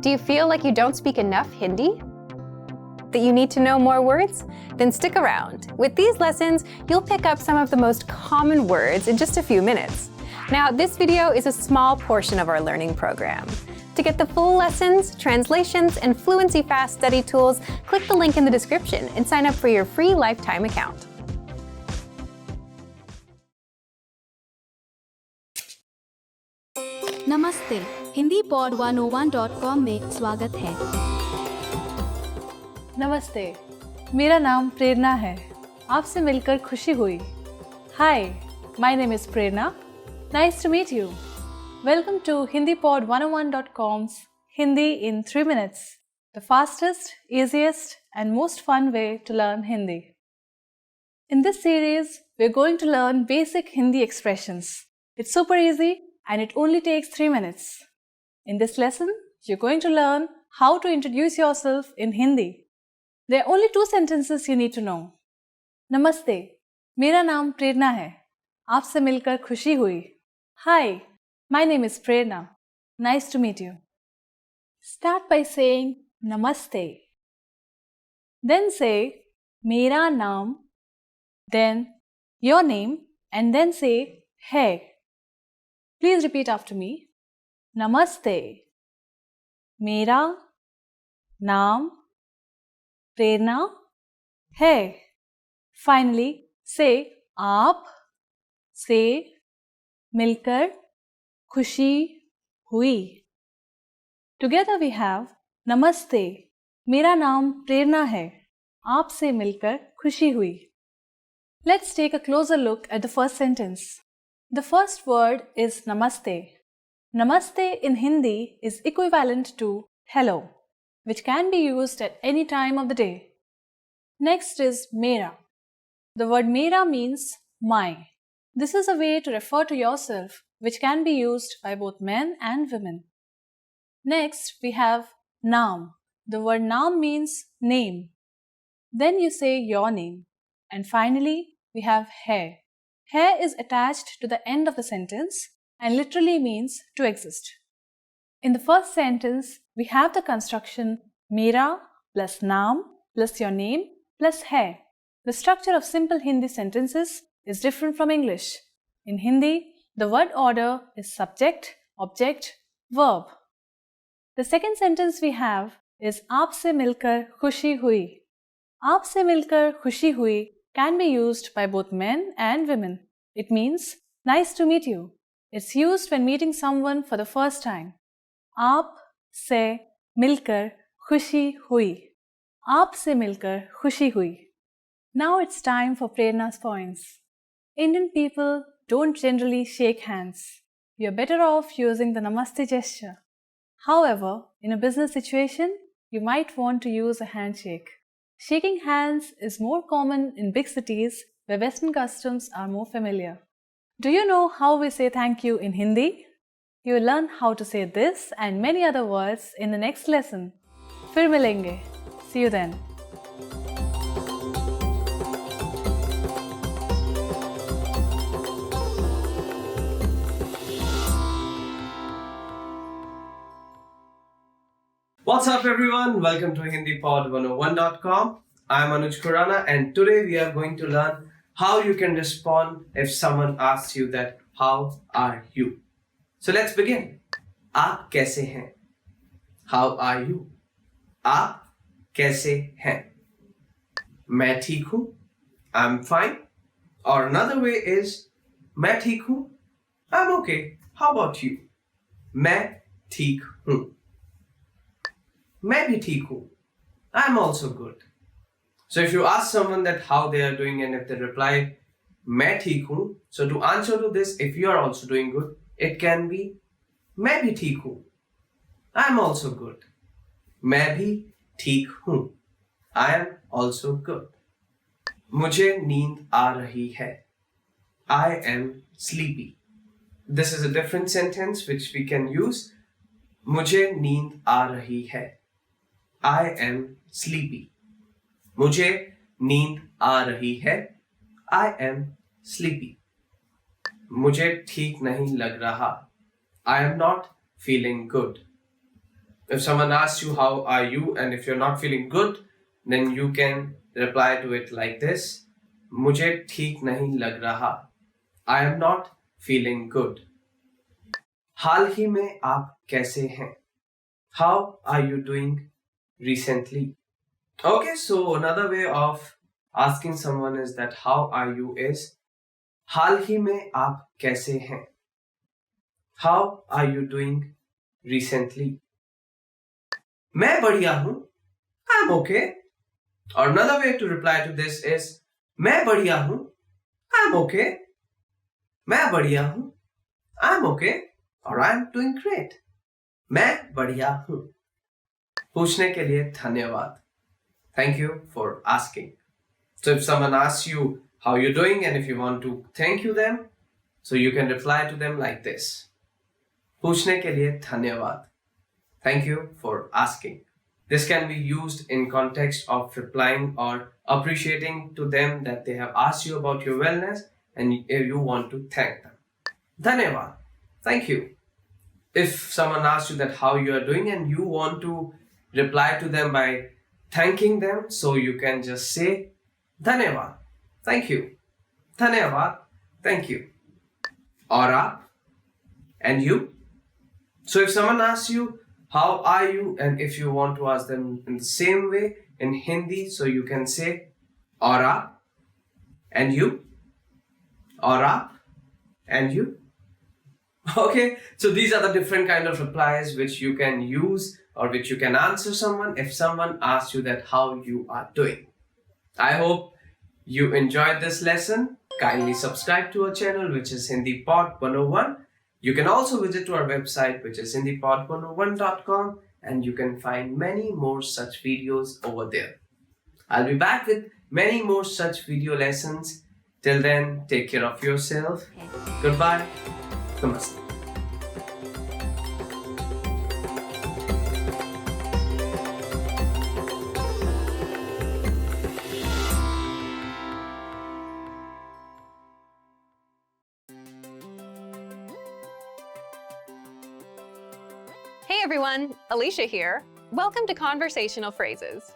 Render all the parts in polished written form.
Do you feel like you don't speak enough Hindi? That you need to know more words? Then stick around. With these lessons, you'll pick up some of the most common words in just a few minutes. Now, this video is a small portion of our learning program. To get the full lessons, translations, and Fluency Fast study tools, click the link in the description and sign up for your free lifetime account. नमस्ते, Hindi pod 101.com में स्वागत है। नमस्ते, मेरा नाम प्रेरणा है। आपसे मिलकर खुशी हुई। Hi, my name is Prerna. Nice to meet you. Welcome to HindiPod101.com's Hindi in 3 minutes, the fastest, easiest, and most fun way to learn Hindi. In this series, we're going to learn basic Hindi expressions. It's super easy and it only takes 3 minutes. In this lesson, you're going to learn how to introduce yourself in Hindi. There are only 2 sentences you need to know. Namaste, मेरा नाम प्रेरणा है। आपसे मिलकर खुशी हुई। Hi, my name is Prerna. Nice to meet you. Start by saying Namaste. Then say मेरा नाम, then your name, and then say है. Please repeat after me. Namaste. मेरा नाम प्रेरणा है. Finally, say आप से मिलकर खुशी हुई. Together we have Namaste. मेरा नाम प्रेरणा है. आपसे मिलकर खुशी हुई. Let's take a closer look at the first sentence. The first word is Namaste. Namaste in Hindi is equivalent to hello, which can be used at any time of the day. Next is Mera. The word Mera means my. This is a way to refer to yourself, which can be used by both men and women. Next, we have Naam. The word Naam means name. Then you say your name. And finally, we have Hai. Hai is attached to the end of the sentence and literally means to exist. In the first sentence, we have the construction Mera plus Naam plus your name plus Hai. The structure of simple Hindi sentences is different from English. In Hindi, the word order is subject, object, verb. The second sentence we have is आपसे मिलकर खुशी हुई. आपसे मिलकर खुशी हुई can be used by both men and women. It means nice to meet you. It's used when meeting someone for the first time. आप से मिलकर खुशी हुई. आप से मिलकर खुशी हुई. Now it's time for Prerna's points. Indian people don't generally shake hands. You're better off using the Namaste gesture. However, in a business situation, you might want to use a handshake. Shaking hands is more common in big cities where Western customs are more familiar. Do you know how we say thank you in Hindi? You will learn how to say this and many other words in the next lesson. फिर मिलेंगे. See you then. What's up everyone? Welcome to HindiPod101.com. I'm Anuj Khurana and today we are going to learn how you can respond if someone asks you that how are you? So let's begin. आप कैसे हैं? How are you? आप कैसे हैं? मैं ठीक हूँ. I'm fine. Or another way is मैं ठीक हूँ. I'm okay. How about you? मैं ठीक हूँ. मैं भी ठीक हूँ. I'm also good. So if you ask someone that how they are doing and if they reply मैं ठीक हूँ, so to answer to this, if you are also doing good, it can be मैं भी ठीक हूँ. I'm also good. मैं भी ठीक हूँ. I am also good. मुझे नींद आ रही है. I am sleepy. This is a different sentence which we can use. मुझे नींद आ रही है. I am sleepy. मुझे नींद आ रही है. I am sleepy. मुझे ठीक नहीं लग रहा. I am not feeling good. If someone asks you, how are you? And if you're not feeling good, then you can reply to it like this. मुझे ठीक नहीं लग रहा. I am not feeling good. हाल ही में आप कैसे हैं? How are you doing recently? Okay, so another way of asking someone is that how are you is हाल ही में आप कैसे हैं? How are you doing recently? मैं बढ़िया हूं. I'm okay. Or another way to reply to this is मैं बढ़िया हूं. I'm okay. मैं बढ़िया हूं. I'm okay. Or I'm doing great. मैं बढ़िया हूं. पूछने के लिए धन्यवाद. Thank you for asking. So if someone asks you how you're doing and if you want to thank you them, so you can reply to them like this. पूछने के लिए धन्यवाद. Thank you for asking. This can be used in context of replying or appreciating to them that they have asked you about your wellness and you want to thank them. धन्यवाद. Thank you. If someone asks you that how you are doing and you want to reply to them by thanking them, so you can just say धन्यवाद. Thank you. धन्यवाद. Thank you. और आप? And you? So if someone asks you, how are you? And if you want to ask them in the same way in Hindi, so you can say, और आप? And you? और आप? And you? Okay, so these are the different kind of replies which you can use or which you can answer someone if someone asks you that how you are doing. I hope you enjoyed this lesson. Kindly subscribe to our channel, which is Hindi Pod 101. You can also visit to our website, which is hindipod101.com, and you can find many more such videos over there. I'll be back with many more such video lessons. Till then, take care of yourself. Goodbye. Namaste. Hey everyone, Alicia here. Welcome to Conversational Phrases.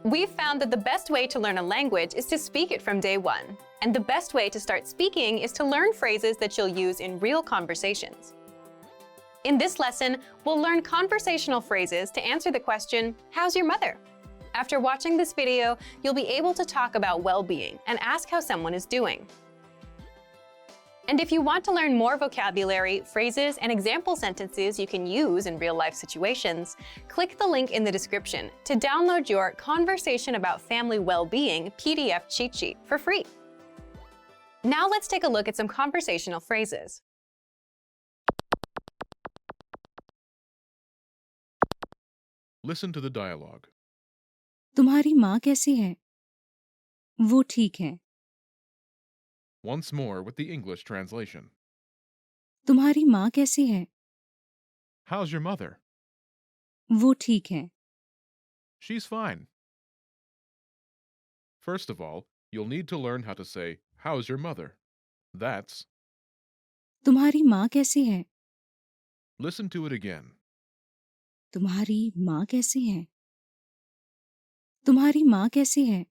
We've found that the best way to learn a language is to speak it from day one. And the best way to start speaking is to learn phrases that you'll use in real conversations. In this lesson, we'll learn conversational phrases to answer the question, how's your mother? After watching this video, you'll be able to talk about well-being and ask how someone is doing. And if you want to learn more vocabulary, phrases, and example sentences you can use in real-life situations, click the link in the description to download your Conversation About Family Well-Being PDF cheat sheet for free. Now let's take a look at some conversational phrases. Listen to the dialogue. तुम्हारी माँ कैसी है? वो ठीक है. Once more with the English translation. तुम्हारी माँ कैसी है? How's your mother? वो ठीक है. She's fine. First of all, you'll need to learn how to say, how's your mother? That's, तुम्हारी माँ कैसी है? listen to it again. तुम्हारी माँ कैसी है? तुम्हारी माँ कैसी है?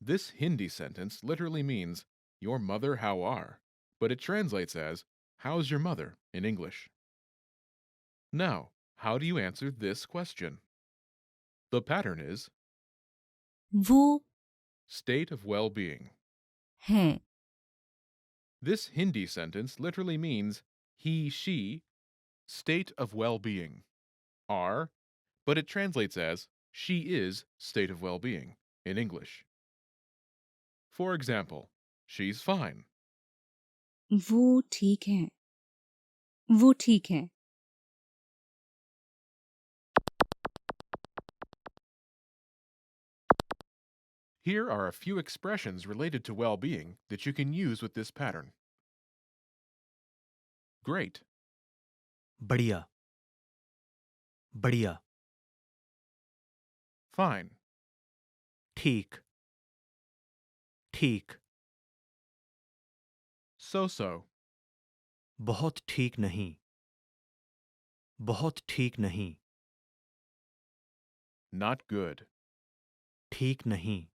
This Hindi sentence literally means, your mother how are, but it translates as, how's your mother in English. Now, how do you answer this question? The pattern is, वो state of well-being. है. This Hindi sentence literally means, he, she, state of well-being. Are, but it translates as, she is state of well-being in English. For example, she's fine. वो ठीक है. वो ठीक है. Here are a few expressions related to well-being that you can use with this pattern. Great. बढ़िया बढ़िया Fine. ठीक ठीक So-so. बहुत ठीक नहीं बहुत ठीक नहीं, Not good. ठीक नहीं,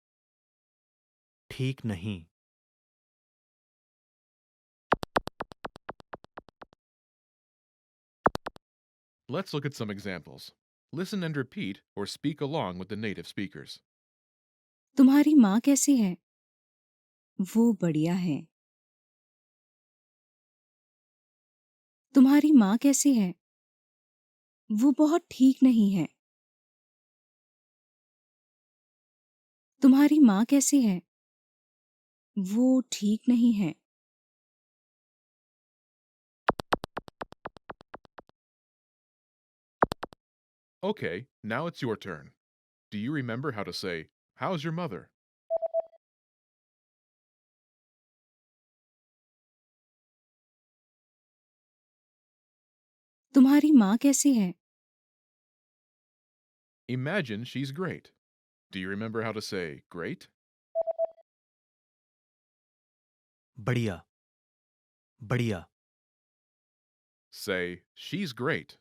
ठीक नहीं, Let's look at some examples. Listen and repeat or speak along with the native speakers. तुम्हारी माँ कैसी है? वो बढ़िया है। तुम्हारी माँ कैसी है? वो बहुत ठीक नहीं है। तुम्हारी माँ कैसी है? वो ठीक नहीं है। Okay, now it's your turn. Do you remember how to say, "How's your mother?" तुम्हारी माँ कैसी है? Imagine she's great. Do you remember how to say, "Great"? बढ़िया, बढ़िया, Say, "She's great."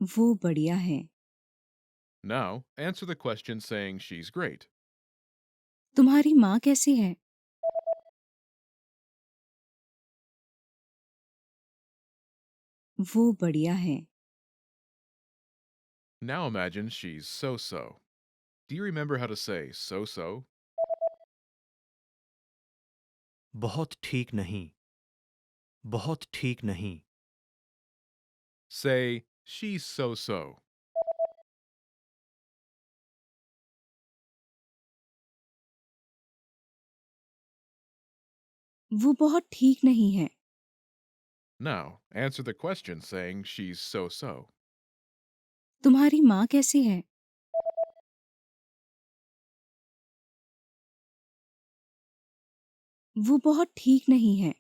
वो बढ़िया है। Now, answer the question saying she's great. तुम्हारी माँ कैसी है? वो बढ़िया है। Now imagine she's so-so. Do you remember how to say so-so? बहुत ठीक नहीं, बहुत ठीक नहीं, Say, "She's so-so." वो बहुत ठीक नहीं है। Now, answer the question saying she's so-so. तुम्हारी माँ कैसी है? वो बहुत ठीक नहीं है।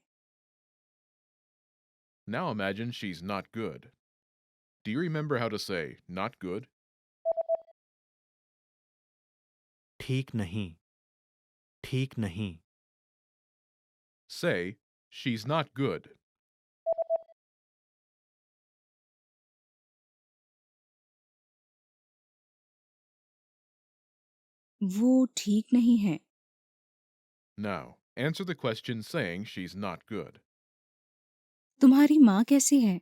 Now imagine she's not good. Do you remember how to say not good? ठीक नहीं, ठीक नहीं, Say, "She's not good." वो ठीक नहीं है। Now, answer the question saying she's not good. तुम्हारी माँ कैसी है?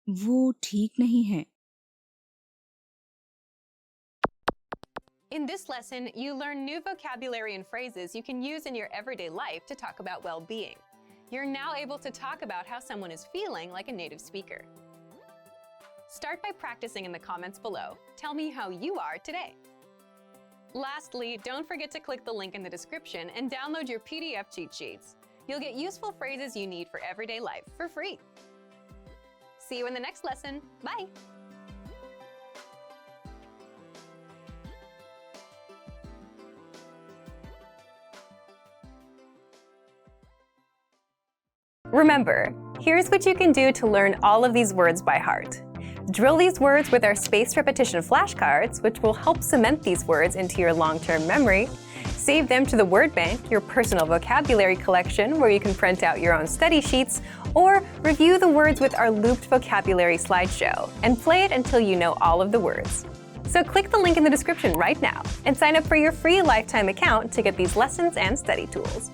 वो ठीक नहीं है। In this lesson, you learn new vocabulary and phrases you can use in your everyday life to talk about well-being. You're now able to talk about how someone is feeling like a native speaker. Start by practicing in the comments below. Tell me how you are today. Lastly, don't forget to click the link in the description and download your PDF cheat sheets. You'll get useful phrases you need for everyday life for free. See you in the next lesson. Bye! Remember, here's what you can do to learn all of these words by heart. Drill these words with our spaced repetition flashcards, which will help cement these words into your long-term memory. Save them to the word bank, your personal vocabulary collection, where you can print out your own study sheets, or review the words with our looped vocabulary slideshow, and play it until you know all of the words. So click the link in the description right now and sign up for your free lifetime account to get these lessons and study tools.